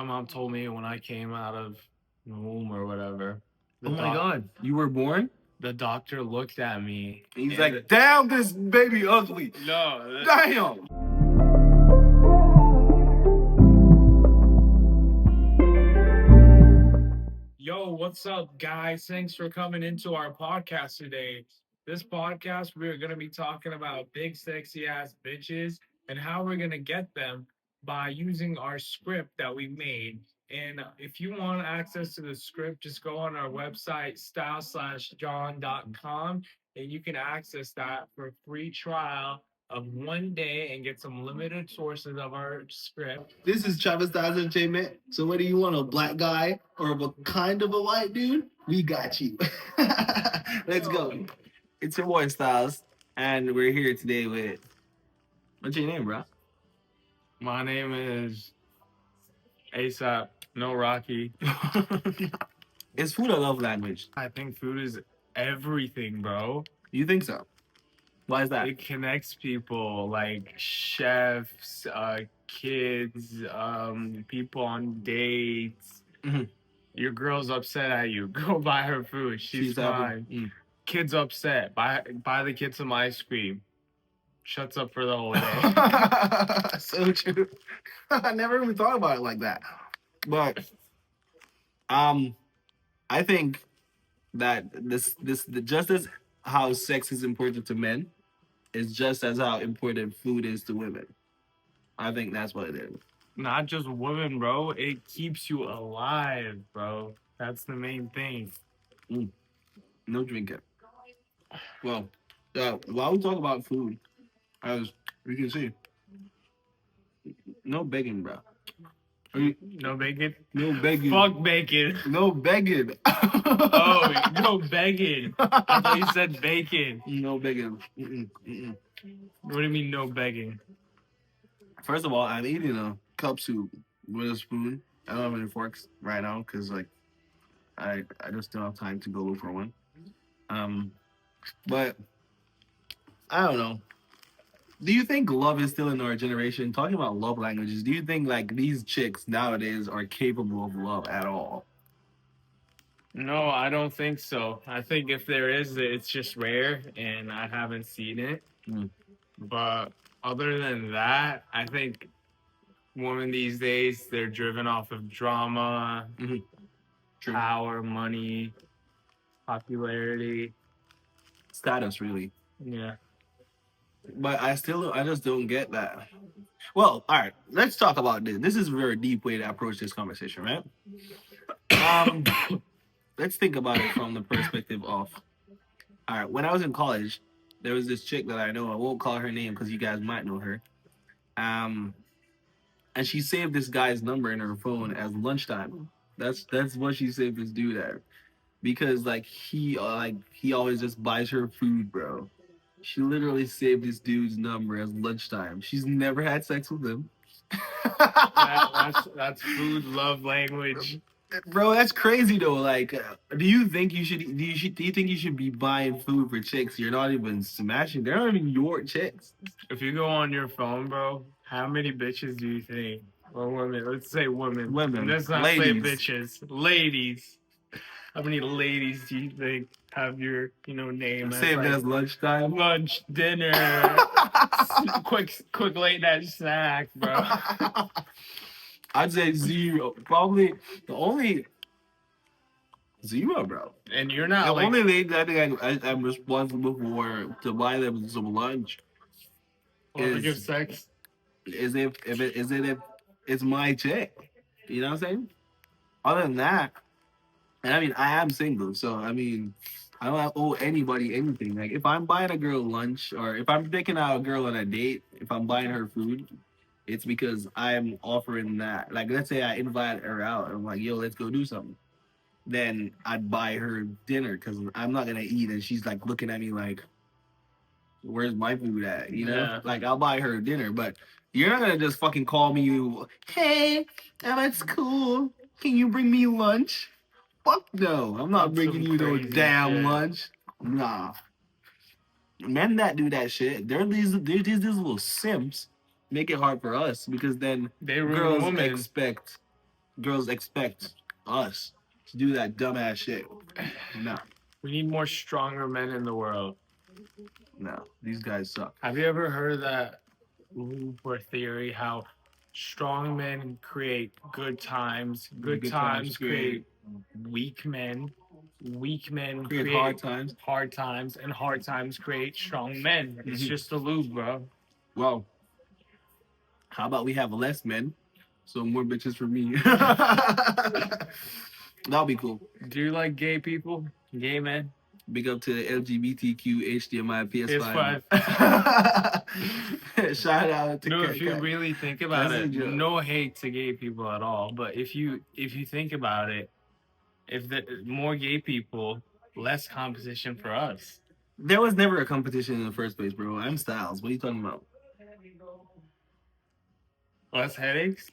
My mom told me when I came out of the womb or whatever. Oh my God, you were born? The doctor looked at me. He's like, damn, this baby ugly. No. Damn. Yo, what's up, guys? Thanks for coming into our podcast today. This podcast, we're going to be talking about big, sexy ass bitches and how we're going to get them by using our script that we made. And if you want access to the script, just go on our website, style/john.com, and you can access that for a free trial of 1 day and get some limited sources of our script. This is Travis Styles Entertainment. So whether you want a black guy or a kind of a white dude, we got you. Let's go. It's your boy Styles, and we're here today with... What's your name, bro? My name is ASAP, no Rocky. Is food a love language? I think food is everything, bro. You think so? Why is that? It connects people, like chefs, kids, people on dates. Mhm. Your girl's upset at you. Go buy her food. She's fine. Kid's upset. Buy the kid some ice cream. Shuts up for the whole day. So true. I never even thought about it like that. But I think that this just as how sex is important to men is just as how important food is to women. I think that's what it is. Not just women, bro. It keeps you alive, bro. That's the main thing. No drinking. Well, while we talk about food, as you can see, no begging, bro. No bacon? No begging. Fuck bacon. No begging. Oh, no begging. I thought you said bacon. No begging. What do you mean no begging? First of all, I'm eating a cup soup with a spoon. I don't have any forks right now because like I just don't have time to go look for one. But I don't know. Do you think love is still in our generation? Talking about love languages, do you think like these chicks nowadays are capable of love at all? No, I don't think so. I think if there is, it's just rare and I haven't seen it. But other than that, I think women these days, they're driven off of drama, power, money, popularity. Status, really. Yeah. But I just don't get that. Well, all right, let's talk about this. This is a very deep way to approach this conversation, right? Let's think about it from the perspective of, all right, when I was in college, there was this chick that I know. I won't call her name because you guys might know her. And she saved this guy's number in her phone as lunchtime. That's what she saved this dude at, because he always just buys her food, bro. She literally saved this dude's number as lunchtime. She's never had sex with him. That's food love language. Bro, that's crazy though. Like, do you think you should be buying food for chicks you're not even smashing? They're not even your chicks. If you go on your phone, bro, how many bitches do you think? Or women? Let's say women. Women. Let's not Ladies. say bitches. Ladies. How many ladies do you think have your, name? Saved as lunchtime. Lunch, dinner, quick late night snack, bro. I'd say zero. Probably the only zero, bro. And you're not the only lady I think I'm responsible for to buy them some lunch. Is sex. Is if it's my chick. You know what I'm saying? Other than that, and I mean I am single, so I mean I don't owe anybody anything. Like if I'm buying a girl lunch or if I'm taking out a girl on a date, if I'm buying her food, it's because I'm offering that. Like, let's say I invite her out and I'm like, yo, let's go do something. Then I'd buy her dinner because I'm not going to eat. And she's like looking at me like, where's my food at? You know? Yeah. Like, I'll buy her dinner. But you're not going to just fucking call me, hey, that's cool. Can you bring me lunch? Fuck no. I'm not bringing you no damn lunch. Nah. Men that do that shit, they're these little simps. Make it hard for us because then they girls expect girls expect us to do that dumbass shit. No, We need more stronger men in the world. no, these guys suck. Have you ever heard that loop or theory how strong men create good times, good times create weak men, weak men Create create hard times. and hard times create strong men. It's Mhm. just a loop, bro. Well, how about we have less men, so more bitches for me. That'll be cool. Do you like gay people? Gay men? Big up to the LGBTQ HDMI PS5. PS5. Shout out to No, Kat if you Kat. really think about That's a it, joke. no hate to gay people at all. But if you think about it, if the more gay people, less competition for us. There was never a competition in the first place, bro. I'm Styles. What are you talking about? Less headaches?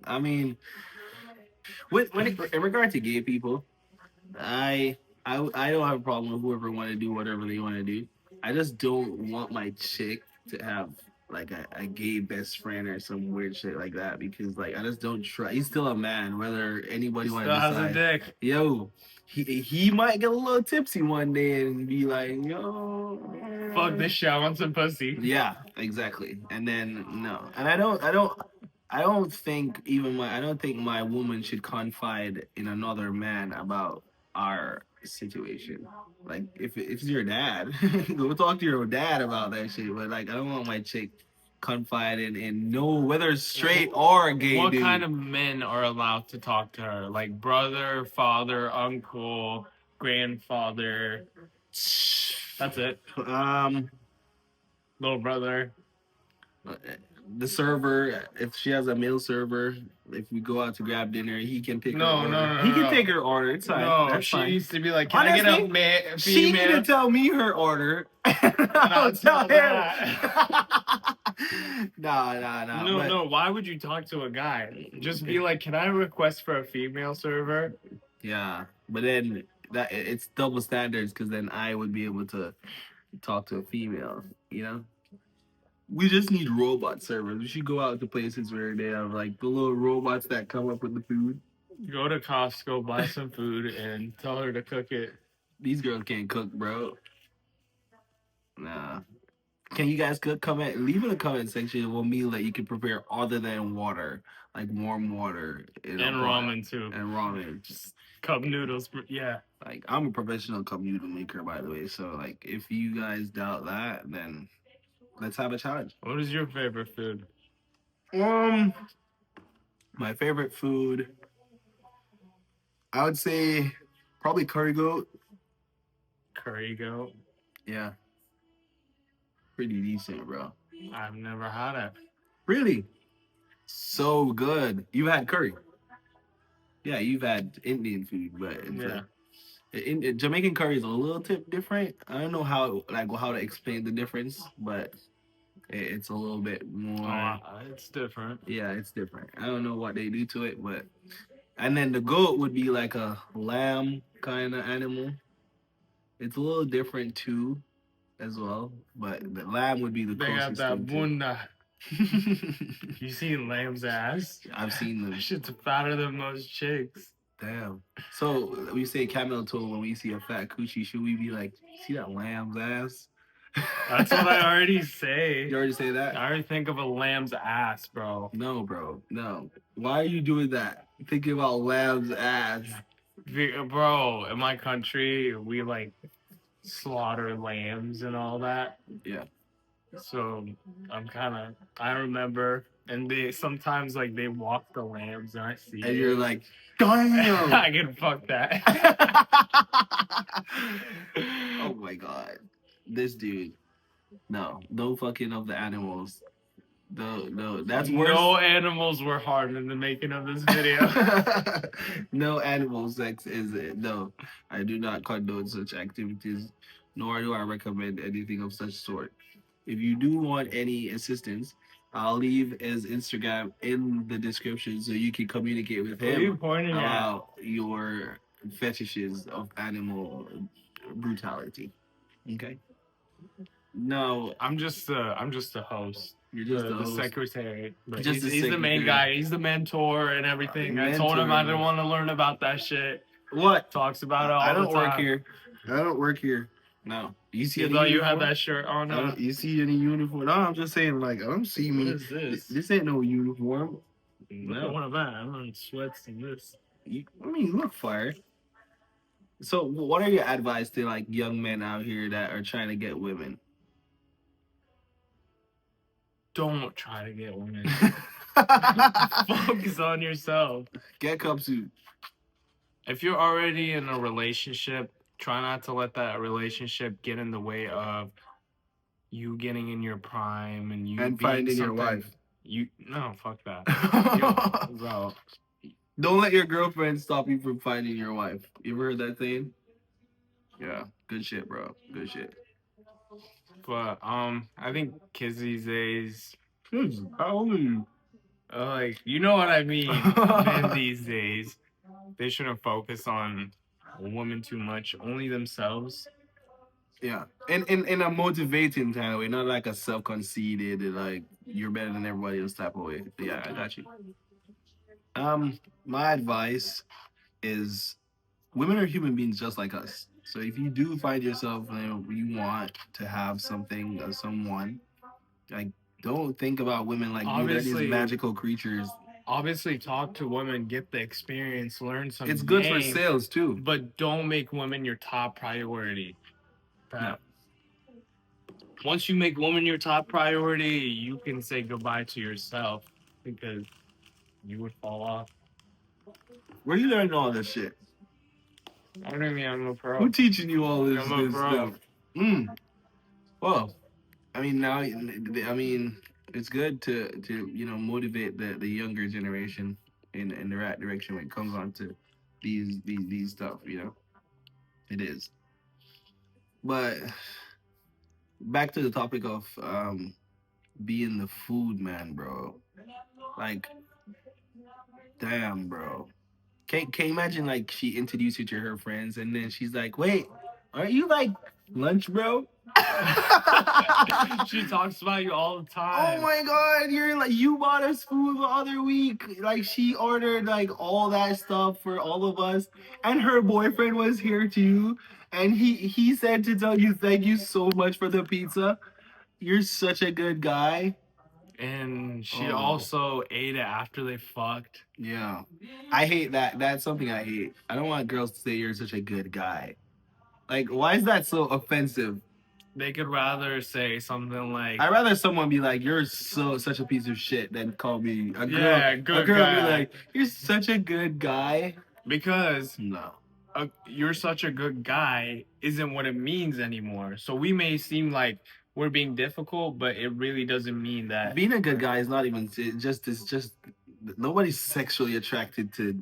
I mean, in regard to gay people, I don't have a problem with whoever want to do whatever they want to do. I just don't want my chick to have like a gay best friend or some weird shit like that because like I just don't trust. He's still a man, whether anybody want to Still has a decide. dick. Yo, he might get a little tipsy one day and be like, yo, Fuck this shit, I want some pussy. Yeah, exactly. And then no, and I don't think my woman should confide in another man about our situation. Like if it's your dad, go talk to your dad about that shit. But like I don't want my chick confide in no whether it's straight or gay. What dude. kind of men are allowed to talk to her? Like brother, father, uncle, grandfather. That's it. Little brother. The server, if she has a male server, if we go out to grab dinner, he can take her No, order. no, no, He no, can no. take her order. It's fine. No, That's she fine. needs to be like, can I get a Honestly, She need to female? tell me her order. I'll Not tell tell him. Nah. No, but- no. Why would you talk to a guy? Just be like, can I request for a female server? Yeah, but then it's double standards because then I would be able to talk to a female. You know. We just need robot servers. We should go out to places where they have like the little robots that come up with the food. Go to Costco, buy some food, and tell her to cook it. These girls can't cook, bro. Nah. Can you guys cook? Leave in the comment section of a meal that you can prepare other than water, like warm water And ramen too. and ramen. Just cup noodles. Yeah. Like I'm a professional cup noodle maker, by the way. So like, if you guys doubt that, then let's have a challenge. What is your favorite food? My favorite food, I would say probably curry goat. Curry goat. Yeah. Pretty decent, bro. I've never had it. Really? So good. You've had curry. Yeah, you've had Indian food, but it's Jamaican curry is a little tip different. I don't know how to explain the difference, but it's a little bit more. It's different. Yeah, it's different. I don't know what they do to it, but and then the goat would be like a lamb kind of animal. It's a little different too, as well. But the lamb would be the They got closest that thing to- bunda. You seen lamb's ass? I've seen them. That shit's fatter than most chicks. Damn. So we say camel toe when we see a fat coochie. Should we be like, see that lamb's ass? That's what I already say. You already say that? I already think of a lamb's ass, bro. No, bro. No. Why are you doing that? Thinking about lamb's ass. Bro, in my country, we like slaughter lambs and all that. Yeah. So I remember, and they sometimes like they walk the lambs and I see And it. you're like, damn. I can fuck that. Oh my god. This dude. No fucking of the animals. No, that's worse. No animals were harmed in the making of this video. No animal sex is it. No, I do not condone such activities, nor do I recommend anything of such sort. If you do want any assistance, I'll leave his Instagram in the description so you can communicate with What are you him pointing at? about your fetishes of animal brutality. Okay. No, I'm just a host. You're just the the host. secretary. But Just the he's the main secretary. guy. He's the mentor and everything. I told him I didn't want to learn about that shit. What? Talks about it all I the don't work time. here. I don't work here. No. You see You any thought you uniform? had that shirt on? You see any uniform? No, I'm just saying, like, I don't see me. What is this? This ain't no uniform. Look at one of that. I'm in sweats and this. I mean, you look fire. So, what are your advice to like young men out here that are trying to get women? Don't try to get women. Focus on yourself. Get cup suit. If you're already in a relationship, try not to let that relationship get in the way of you getting in your prime and you And being finding your something- wife. No, fuck that. Yo, bro. Don't let your girlfriend stop you from finding your wife. You ever heard that saying? Yeah, good shit, bro. Good shit. But I think kids these days, How old are you? like, you know what I mean. Men these days, they shouldn't focus on a woman too much, only themselves. Yeah, in a motivating kind of way, not like a self-conceited, like you're better than everybody else type of way. Yeah, I got you. My advice is, women are human beings just like us. So if you do find yourself, you want to have something or someone, like, don't think about women like they're these Obviously- magical creatures. Obviously, talk to women, get the experience, learn some. It's good for game, sales too. but don't make women your top priority. Once you make women your top priority, you can say goodbye to yourself because you would fall off. Where you learning all this shit? I don't mean I'm a pro. Who teaching you all this, I'm a this pro. stuff? Well, I mean, now, I mean, it's good to motivate the younger generation in the right direction when it comes on to these stuff. It is. But back to the topic of being the food man, bro. Like, damn, bro. Can you imagine, like, she introduced you to her friends and then she's like, wait, aren't you like lunch, bro? She talks about you all the time. Oh my god, you bought us food the other week. Like, she ordered like all that stuff for all of us, and her boyfriend was here too, and he said to tell you thank you so much for the pizza. You're such a good guy. And she Oh. also ate it after they fucked. Yeah. I hate that. That's something I hate. I don't want girls to say you're such a good guy. Like, why is that so offensive? They could rather say something like, I'd rather someone be like, you're such a piece of shit than call me a girl. Yeah, good a girl guy. be like, you're such a good guy. because No. you're such a good guy isn't what it means anymore. So we may seem like we're being difficult, but it really doesn't mean that. Being a good guy is not even, it's just, nobody's sexually attracted to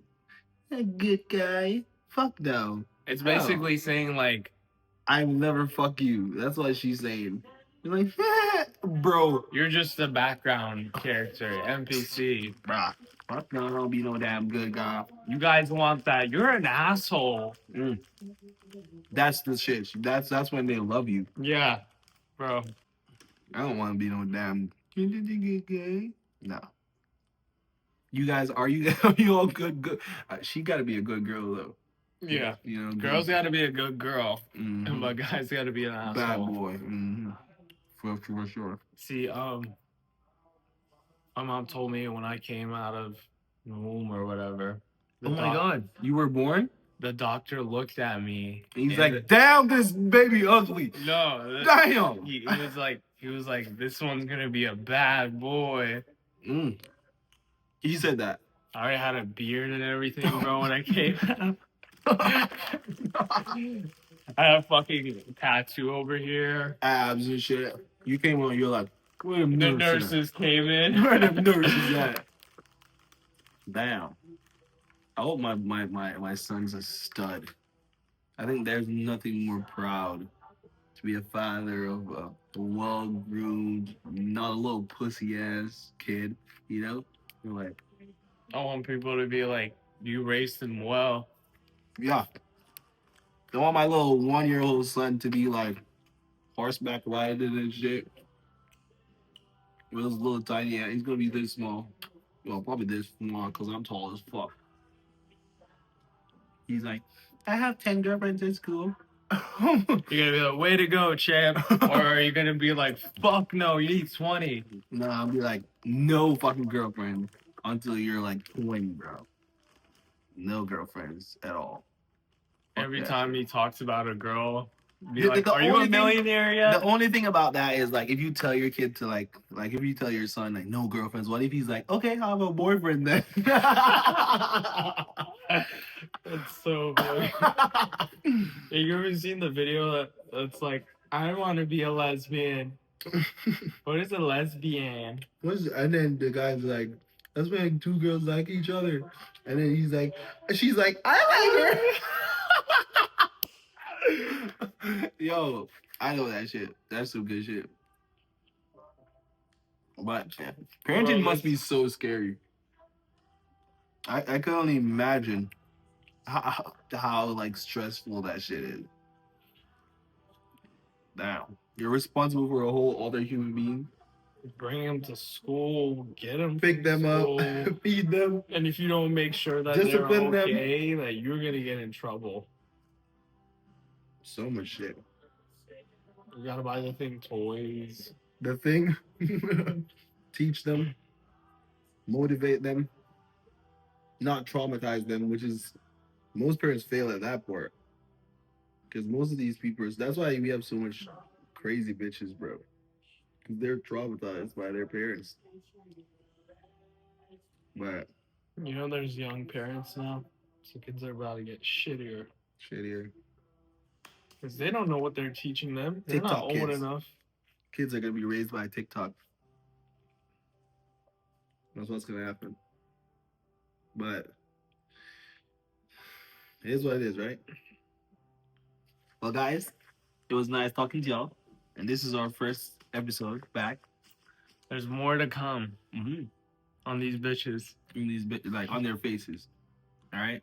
a good guy. Fuck no. It's basically saying like, I will never fuck you. That's what she's saying. You're like, bro. you're just a background character, NPC. Bruh. Fuck no, I don't be no damn good guy. You guys want that. You're an asshole. That's the shit. That's when they love you. Yeah, bro. I don't want to be no damn good guy. No. You guys, are you all good? She got to be a good girl though. Yeah. Girls Girls got to be a good girl, Mhm. but guys got to be an asshole. Bad boy. Mm-hmm. For sure. See, my mom told me when I came out of the womb or whatever. Oh my god, you were born? The doctor looked at me. He's and like, damn, this baby ugly. no. Damn. He was like, this one's gonna be a bad boy. He said that. I already had a beard and everything, bro, when I came out. I had a fucking tattoo over here. Abs and shit. You came on, you're like, where The the nurses came in. Where the nurses at? Damn. I hope my son's a stud. I think there's nothing more proud to be a father of a well-groomed, not a little pussy-ass kid, You're like, I want people to be like, you raised him well. yeah. I want my little 1-year-old son to be like horseback riding and shit. Will's a little tiny. Yeah, he's gonna be this small. Well, probably this small because I'm tall as fuck. He's like, I have 10 girlfriends in school. You're gonna be like, way to go, champ. Or are you gonna be like, fuck no, you need 20? Nah, I'll be like, no fucking girlfriend until you're like 20, bro. No girlfriends at all. Fuck Every that time shit. he talks about a girl, be The- like, the are you a only thing- millionaire yet? The only thing about that is like if you tell your kid to like if you tell your son like no girlfriends, what if he's like, okay, I'll have a boyfriend then? That's so funny. Have you ever seen the video that's like, I want to be a lesbian? What is a lesbian? And then the guy's like, that's when two girls like each other. And then she's like, I like her. Yo, I know that shit. That's some good shit. But yeah, parenting must be so scary. I can only imagine how like stressful that shit is. Damn, you're responsible for a whole other human being. Bring them to school, get them, Pick them up, feed them, and if you don't make sure that discipline they're them. okay, that you're gonna get in trouble. So much shit. You gotta buy the thing toys. The thing, teach them, motivate them, not traumatize them, which is most parents fail at that part. Because most of these people, that's why we have so much crazy bitches, bro. Because they're traumatized by their parents. But You know, there's young parents now, so kids are about to get shittier shittier. because they don't know what they're teaching them. They're TikTok not old kids. enough. Kids are gonna be raised by TikTok. That's what's gonna happen. But it is what it is, right? Well, guys, it was nice talking to y'all, and this is our first episode back. There's more to come Mm-hmm. on these bitches. Like on their faces. All right.